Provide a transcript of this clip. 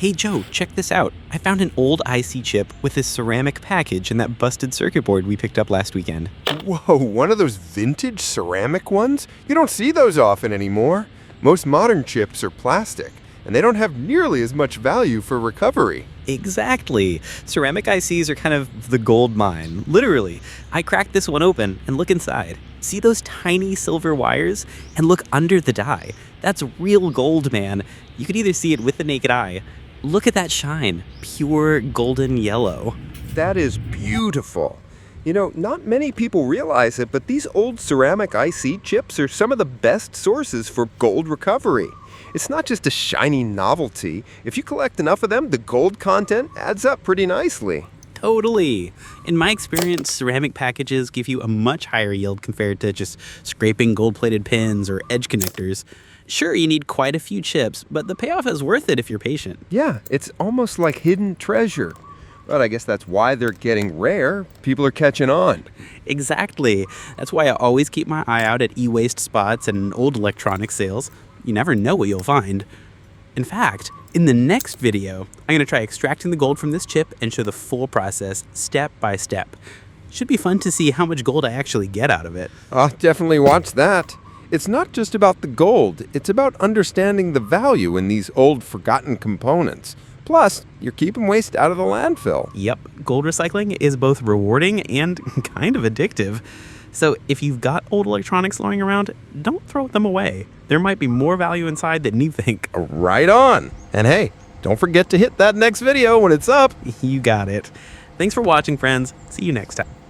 Hey Joe, check this out. I found an old IC chip with a ceramic package and that busted circuit board we picked up last weekend. Whoa, one of those vintage ceramic ones? You don't see those often anymore. Most modern chips are plastic, and they don't have nearly as much value for recovery. Exactly. Ceramic ICs are kind of the gold mine. Literally. I cracked this one open and look inside. See those tiny silver wires? And look under the die. That's real gold, man. You could either see it with the naked eye. Look at that shine. Pure golden yellow. That is beautiful. You know, not many people realize it, but these old ceramic IC chips are some of the best sources for gold recovery. It's not just a shiny novelty. If you collect enough of them, the gold content adds up pretty nicely. Totally. In my experience, ceramic packages give you a much higher yield compared to just scraping gold-plated pins or edge connectors. Sure, you need quite a few chips, but the payoff is worth it if you're patient. Yeah, it's almost like hidden treasure. But I guess that's why they're getting rare. People are catching on. Exactly. That's why I always keep my eye out at e-waste spots and old electronics sales. You never know what you'll find. In fact, in the next video, I'm going to try extracting the gold from this chip and show the full process step by step. Should be fun to see how much gold I actually get out of it. I'll definitely watch that. It's not just about the gold, it's about understanding the value in these old forgotten components. Plus, you're keeping waste out of the landfill. Yep, gold recycling is both rewarding and kind of addictive. So if you've got old electronics lying around, don't throw them away. There might be more value inside than you think. Right on. And hey, don't forget to hit that next video when it's up. You got it. Thanks for watching, friends. See you next time.